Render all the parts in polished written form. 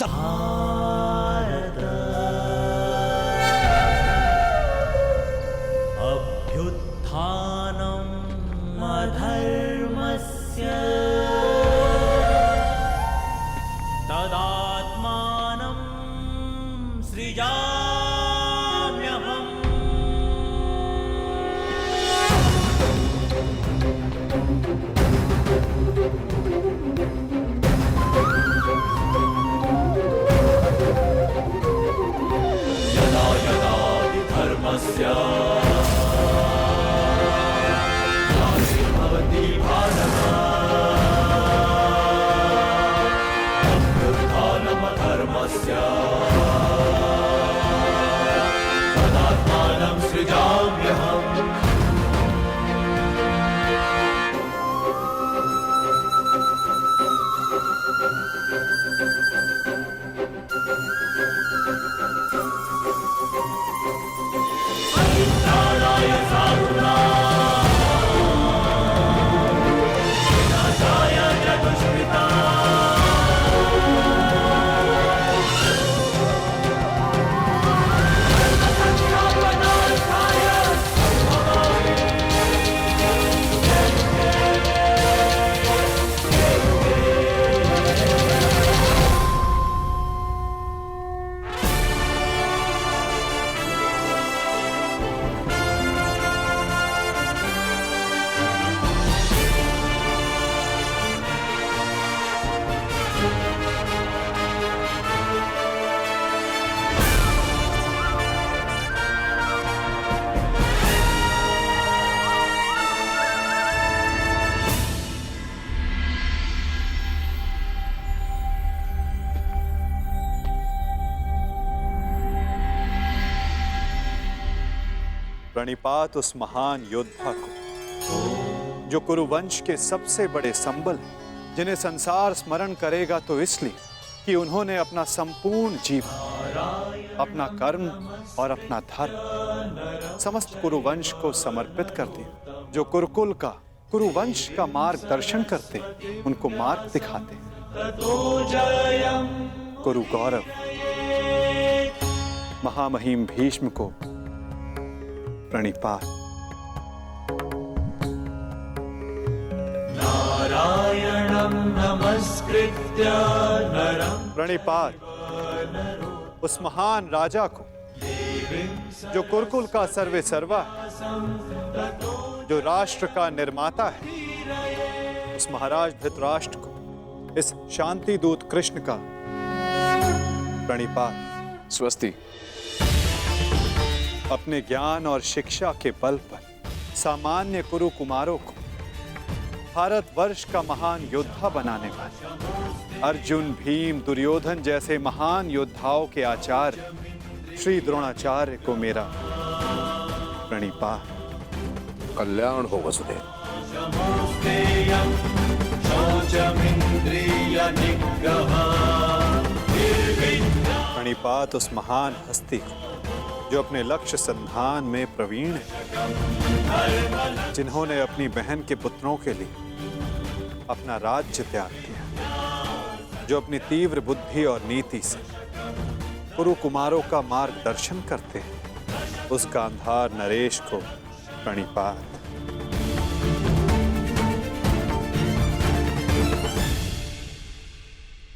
भारत अभ्युत्थानम् अधर्मस्य तदात्मानं सृजाम्यहम्। यदा यदा हि धर्मस्य ग्लानिर्भवति भारत अभ्युत्थानम् अधर्मस्य तदात्मानं सृजाम्यहम्। परित्राणाय साधूनां विनाशाय च दुष्कृतां धर्मसंस्थापनार्थाय संभवामि प्रणिपात उस महान योद्धा को जो कुरुवंश के सबसे बड़े संबल हैं, जिन्हें संसार स्मरण करेगा तो इसलिए कि उन्होंने अपना संपूर्ण जीवन, अपना कर्म और अपना धर्म समस्त कुरुवंश को समर्पित कर दिया। जो कुरुकुल का, कुरुवंश का मार्गदर्शन करते, उनको मार्ग दिखाते। कुरु गौरव महामहिम भीष्म को प्रणिपात। नारायणं नमस्कृत्य नरं प्रणिपात उस महान राजा को जो कुरुकुल का सर्वे सर्वा है, जो राष्ट्र का निर्माता है, उस महाराज धृतराष्ट्र को, इस शांति दूत कृष्ण का प्रणिपात। स्वस्ति। अपने ज्ञान और शिक्षा के बल पर सामान्य कुरु कुमारों को भारतवर्ष का महान योद्धा बनाने वाले अर्जुन, भीम, दुर्योधन जैसे महान योद्धाओं के आचार्य श्री द्रोणाचार्य को मेरा प्रणिपात। कल्याण हो वसुदेव। प्रणिपात उस महान हस्ती को जो अपने लक्ष्य संधान में प्रवीण है, जिन्होंने अपनी बहन के पुत्रों के लिए अपना राज्य त्याग किया, जो अपनी तीव्र बुद्धि और नीति से कुरु कुमारों का मार्गदर्शन करते हैं, उस गांधार नरेश को प्रणिपात।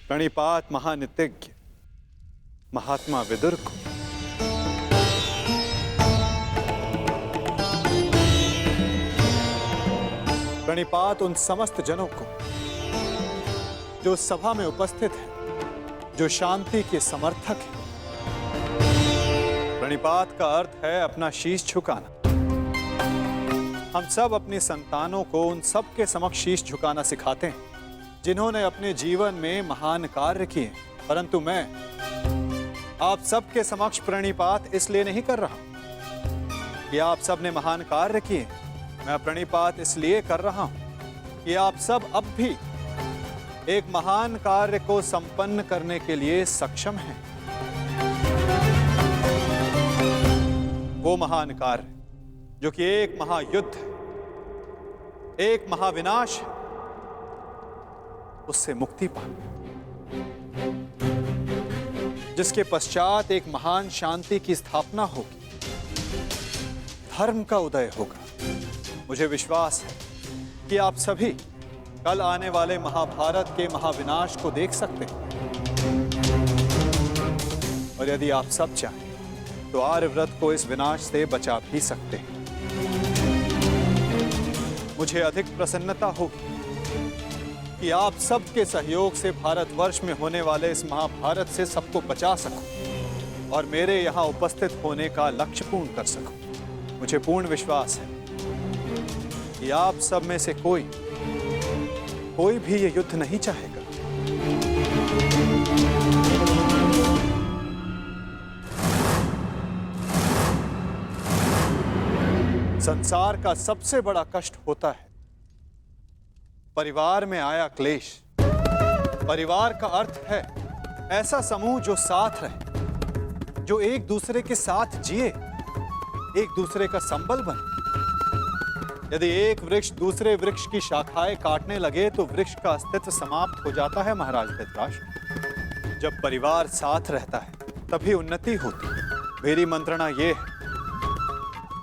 प्रणिपात महानितिज्ञ महात्मा विदुर को। प्रणिपात उन समस्त जनों को जो सभा में उपस्थित हैं, जो शांति के समर्थक हैं। प्रणिपात का अर्थ है अपना शीश झुकाना। हम सब अपनी संतानों को उन सब के समक्ष शीश झुकाना सिखाते हैं जिन्होंने अपने जीवन में महान कार्य किए, परंतु मैं आप सबके समक्ष प्रणिपात इसलिए नहीं कर रहा कि आप सब ने महान कार्य किए। मैं प्रणिपात इसलिए कर रहा हूं कि आप सब अब भी एक महान कार्य को संपन्न करने के लिए सक्षम हैं। वो महान कार्य जो कि एक महायुद्ध, एक महाविनाश है, उससे मुक्ति पाना। जिसके पश्चात एक महान शांति की स्थापना होगी, धर्म का उदय होगा। मुझे विश्वास है कि आप सभी कल आने वाले महाभारत के महाविनाश को देख सकते हैं, और यदि आप सब चाहें तो आर्यव्रत को इस विनाश से बचा भी सकते हैं। मुझे अधिक प्रसन्नता होगी कि आप सबके सहयोग से भारतवर्ष में होने वाले इस महाभारत से सबको बचा सकूं और मेरे यहाँ उपस्थित होने का लक्ष्य पूर्ण कर सकूं। मुझे पूर्ण विश्वास है कि आप सब में से कोई भी ये युद्ध नहीं चाहेगा। संसार का सबसे बड़ा कष्ट होता है परिवार में आया क्लेश। परिवार का अर्थ है ऐसा समूह जो साथ रहे, जो एक दूसरे के साथ जिए, एक दूसरे का संबल बने। यदि एक वृक्ष दूसरे वृक्ष की शाखाएं काटने लगे तो वृक्ष का अस्तित्व समाप्त हो जाता है महाराज धृतराष्ट्र। जब परिवार साथ रहता है तभी उन्नति होती है। मेरी मंत्रणा यह है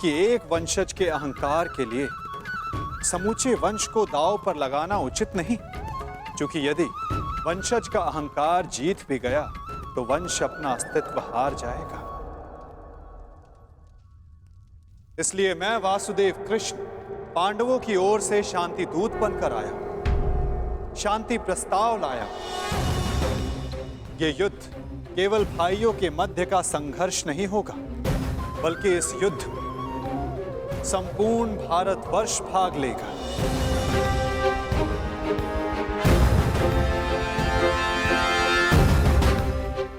कि एक वंशज के अहंकार के लिए समूचे वंश को दांव पर लगाना उचित नहीं, क्योंकि यदि वंशज का अहंकार जीत भी गया तो वंश अपना अस्तित्व हार जाएगा। इसलिए मैं वासुदेव कृष्ण पांडवों की ओर से शांति दूत बनकर आया, शांति प्रस्ताव लाया। ये युद्ध केवल भाइयों के मध्य का संघर्ष नहीं होगा, बल्कि इस युद्ध में संपूर्ण भारतवर्ष भाग लेगा।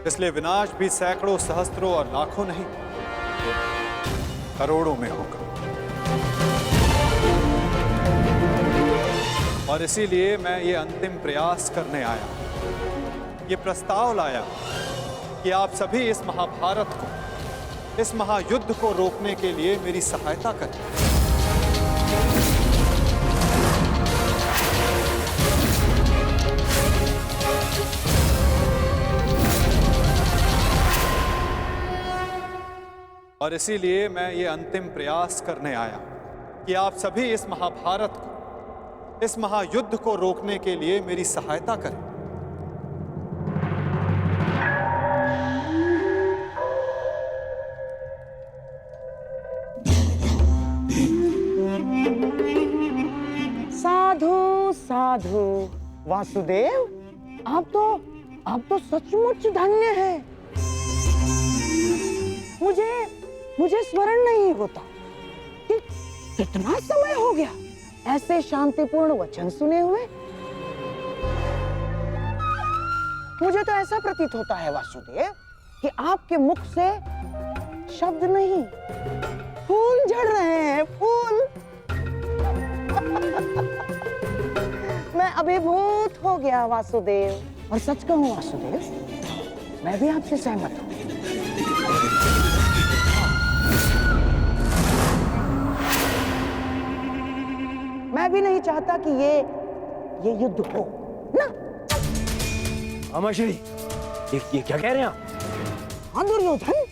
इसलिए विनाश भी सैकड़ों, सहस्त्रों और लाखों नहीं, करोड़ों में होगा। और इसीलिए मैं ये अंतिम प्रयास करने आया, ये प्रस्ताव लाया कि आप सभी इस महाभारत को, इस महायुद्ध को रोकने के लिए मेरी सहायता करें। और इसीलिए मैं ये अंतिम प्रयास करने आया कि आप सभी इस महाभारत को, इस महायुद्ध को रोकने के लिए मेरी सहायता करें। साधु साधु वासुदेव, आप तो सचमुच धन्य हैं। मुझे स्मरण नहीं होता कि कितना समय हो गया ऐसे शांतिपूर्ण वचन सुने हुए। मुझे तो ऐसा प्रतीत होता है वासुदेव कि आपके मुख से शब्द नहीं, फूल झड़ रहे हैं, फूल। मैं अभिभूत हो गया वासुदेव। और सच कहूं वासुदेव, मैं भी आपसे सहमत हूं। मैं भी नहीं चाहता कि ये युद्ध हो ना। अमाश्री, ये क्या कह रहे हैं आप? हाँ दुर्योधन,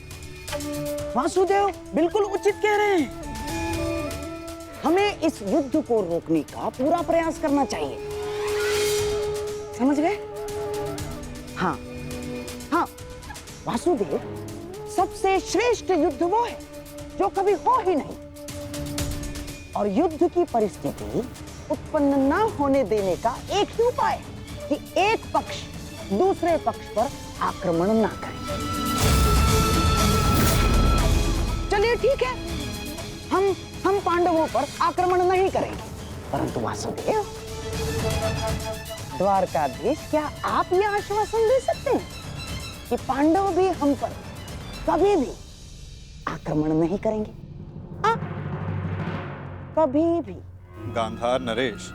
वासुदेव बिल्कुल उचित कह रहे हैं। हमें इस युद्ध को रोकने का पूरा प्रयास करना चाहिए, समझ गए? हाँ हाँ वासुदेव, सबसे श्रेष्ठ युद्ध वो है जो कभी हो ही नहीं। और युद्ध की परिस्थिति उत्पन्न न होने देने का एक ही उपाय है कि एक पक्ष दूसरे पक्ष पर आक्रमण ना करे। चलिए ठीक है, हम पांडवों पर आक्रमण नहीं करेंगे, परंतु वासुदेव, द्वारकाधीश, क्या आप यह आश्वासन दे सकते हैं कि पांडव भी हम पर कभी भी आक्रमण नहीं करेंगे? कभी भी। गांधार नरेश,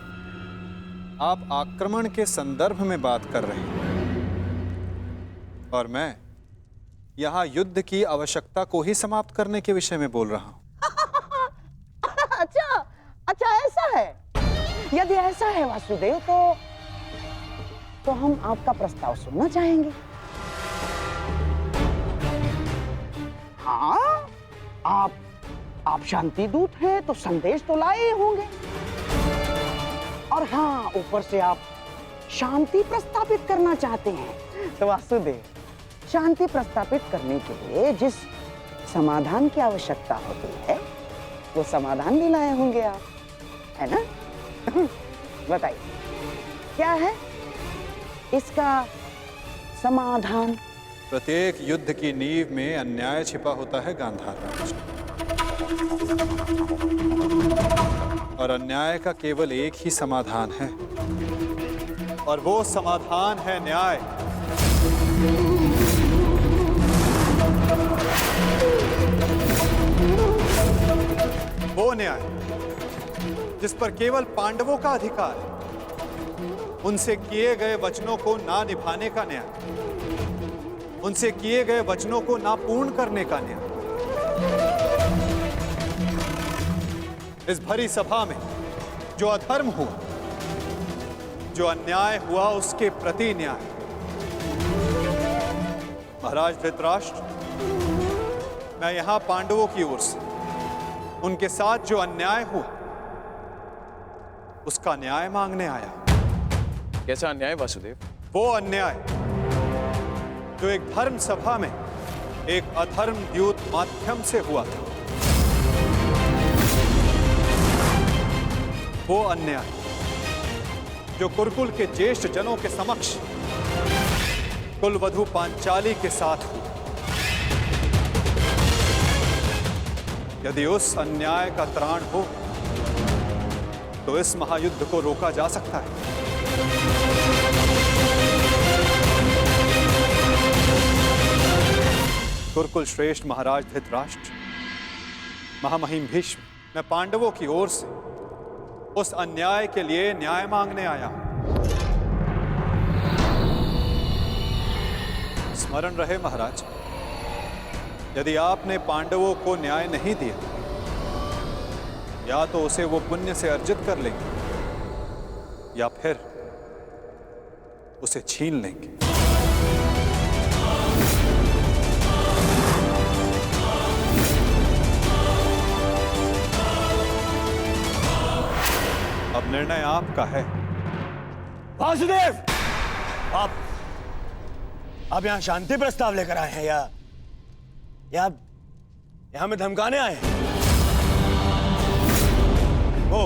आप आक्रमण के संदर्भ में बात कर रहे हैं और मैं यहाँ युद्ध की आवश्यकता को ही समाप्त करने के विषय में बोल रहा हूँ। अच्छा ऐसा है। यदि ऐसा है वासुदेव, तो हम आपका प्रस्ताव सुनना चाहेंगे। शांति दूत हैं तो संदेश तो लाए ही होंगे। और हाँ, ऊपर से आप शांति प्रस्थापित करना चाहते हैं। तो वासुदेव, शांति प्रस्थापित करने के लिए जिस समाधान की आवश्यकता होती है वो समाधान भी लाए होंगे आप, है ना? बताइए क्या है इसका समाधान? प्रत्येक युद्ध की नींव में अन्याय छिपा होता है गांधार राज, और अन्याय का केवल एक ही समाधान है, और वो समाधान है न्याय। वो न्याय जिस पर केवल पांडवों का अधिकार है, उनसे किए गए वचनों को ना निभाने का न्याय, उनसे किए गए वचनों को ना पूर्ण करने का न्याय। इस भरी सभा में जो अधर्म हुआ, जो अन्याय हुआ, उसके प्रति न्याय। महाराज धृतराष्ट्र, मैं यहां पांडवों की ओर से उनके साथ जो अन्याय हुआ उसका न्याय मांगने आया। कैसा अन्याय वासुदेव? वो अन्याय जो एक धर्म सभा में एक अधर्म द्यूत माध्यम से हुआ था। वो अन्याय जो कुरुकुल के ज्येष्ठ जनों के समक्ष कुलवधू पांचाली के साथ हुआ। यदि उस अन्याय का त्राण हो तो इस महायुद्ध को रोका जा सकता है। कुरुकुल श्रेष्ठ महाराज धृतराष्ट्र, महामहिम भीष्म, मैं पांडवों की ओर से उस अन्याय के लिए न्याय मांगने आया हूं। स्मरण रहे महाराज, यदि आपने पांडवों को न्याय नहीं दिया, या तो उसे वो पुण्य से अर्जित कर लेंगे या फिर उसे छीन लेंगे। अब निर्णय आपका है। वासुदेव, आप यहाँ शांति प्रस्ताव लेकर आए हैं या हमें धमकाने आए हैं? वो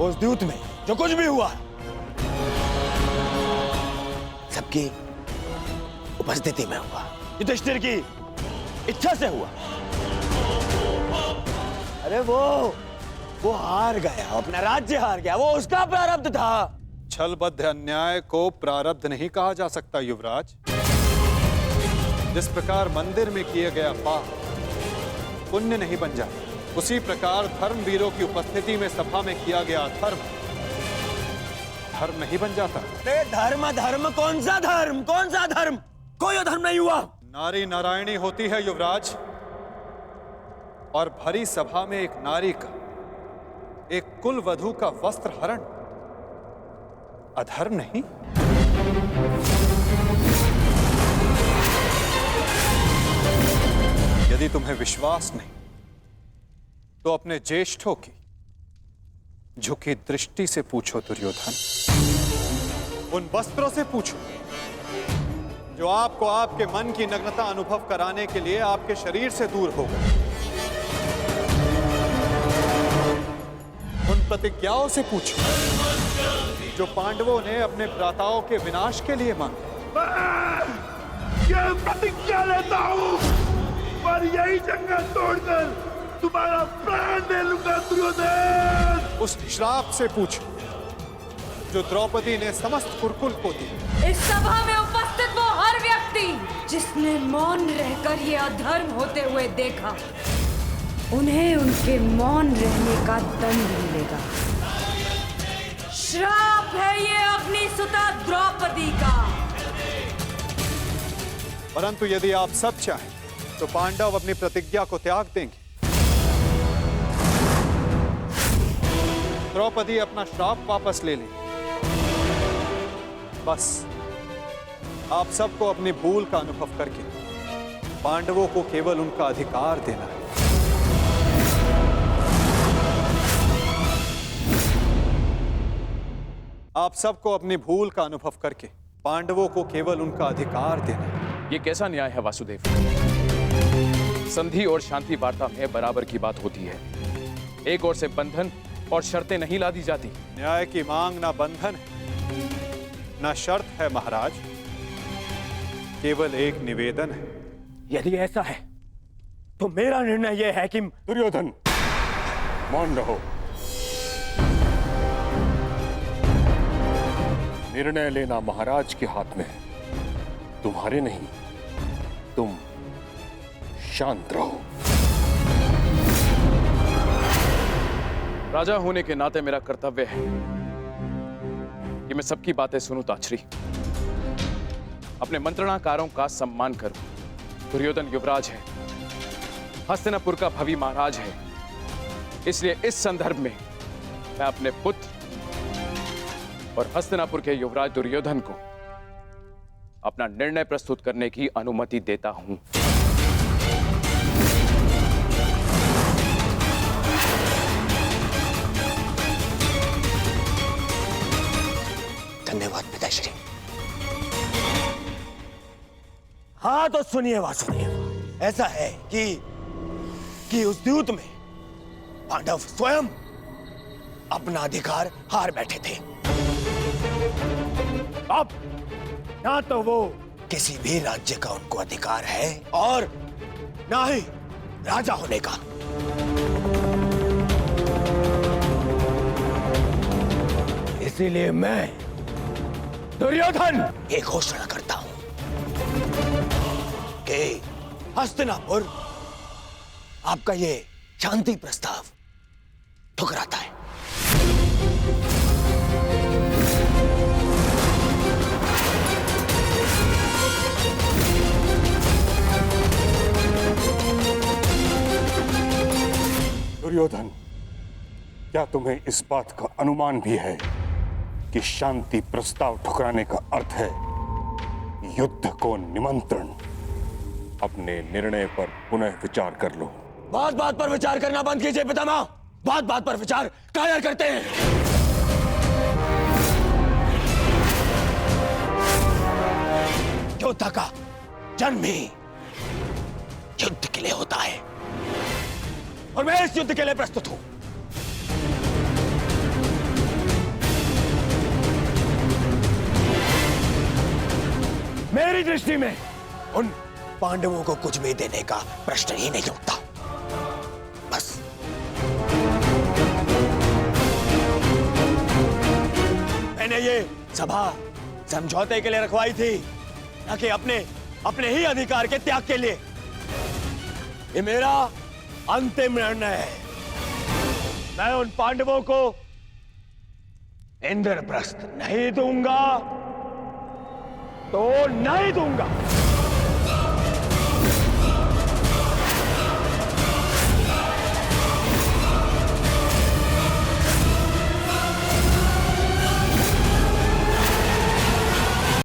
उस द्यूत में जो कुछ भी हुआ सबकी उपस्थिति में हुआ, युधिष्ठिर की इच्छा से हुआ। अरे वो हार गया, अपना राज्य हार गया, वो उसका प्रारब्ध था। छलबद्ध अन्याय को प्रारब्ध नहीं कहा जा सकता युवराज। जिस प्रकार मंदिर में किया गया पाप पुण्य नहीं बन जाता, उसी प्रकार धर्मवीरों की उपस्थिति में सभा में किया गया धर्म नहीं बन जाता। धर्म कौन सा धर्म? कोई अधर्म नहीं हुआ। नारी नारायणी होती है युवराज, और भरी सभा में एक नारी का, एक कुलवधू का वस्त्र हरण अधर्म नहीं। यदि तुम्हें विश्वास नहीं तो अपने ज्येष्ठों की झुकी दृष्टि से पूछो दुर्योधन। उन वस्त्रों से पूछो जो आपको आपके मन की नग्नता अनुभव कराने के लिए आपके शरीर से दूर हो गए। उन प्रतिज्ञाओं से पूछो जो पांडवों ने अपने भ्राताओं के विनाश के लिए मांगी। ये प्रतिज्ञा लेता हूं, पर यही जंगल तोड़कर तुम्हारा प्राण ले लूंगा दुर्योधन। उस श्राप से पूछो जो द्रौपदी ने समस्त कुरुकुल को दी। इस सभा में उपस्थित वो हर व्यक्ति जिसने मौन रहकर ये अधर्म होते हुए देखा, उन्हें उनके मौन रहने का दंड मिलेगा। श्राप है ये अग्निसुता द्रौपदी का। परंतु यदि आप सब चाहें तो पांडव अपनी प्रतिज्ञा को त्याग देंगे। द्रौपदी अपना श्राप वापस ले लेंगे। बस आप सबको अपनी भूल का अनुभव करके पांडवों को केवल उनका अधिकार देना है। आप सबको अपनी भूल का अनुभव करके पांडवों को केवल उनका अधिकार देना। ये कैसा न्याय है वासुदेव? संधि और शांति वार्ता में बराबर की बात होती है। एक ओर से बंधन और शर्तें नहीं लादी जाती। न्याय की मांग ना बंधन है ना शर्त है महाराज, केवल एक निवेदन है। यदि ऐसा है तो मेरा निर्णय यह है कि दुर्योधन, मौन रहो। निर्णय लेना महाराज के हाथ में है, तुम्हारे नहीं। तुम शांत रहो। राजा होने के नाते मेरा कर्तव्य है कि मैं सबकी बातें सुनूं ताछरी, अपने मंत्रणाकारों का सम्मान करूं। दुर्योधन युवराज है, हस्तिनापुर का भवी महाराज है, इसलिए इस संदर्भ में मैं अपने पुत्र और हस्तिनापुर के युवराज दुर्योधन को अपना निर्णय प्रस्तुत करने की अनुमति देता हूं। धन्यवाद पिताश्री। हाँ तो सुनिए वासुदेव, ऐसा है कि उस द्यूत में पांडव स्वयं अपना अधिकार हार बैठे थे। अब ना तो वो किसी भी राज्य का उनको अधिकार है और ना ही राजा होने का। इसीलिए मैं दुर्योधन ये घोषणा करता हूं कि हस्तिनापुर आपका ये शांति प्रस्ताव ठुकराता है। दुर्योधन, क्या तुम्हें इस बात का अनुमान भी है कि शांति प्रस्ताव ठुकराने का अर्थ है युद्ध को निमंत्रण? अपने निर्णय पर पुनः विचार कर लो। बात बात पर विचार करना बंद कीजिए पितामह। बात बात पर विचार काया करते हैं। योद्धा का जन्म ही युद्ध के लिए होता है और मैं इस युद्ध के लिए प्रस्तुत हूं। मेरी दृष्टि में उन पांडवों को कुछ भी देने का प्रश्न ही नहीं उठता। बस मैंने ये सभा समझौते के लिए रखवाई थी, न कि अपने ही अधिकार के त्याग के लिए। ये मेरा अंतिम निर्णय है। मैं उन पांडवों को इंद्रप्रस्थ नहीं दूंगा तो नहीं दूंगा।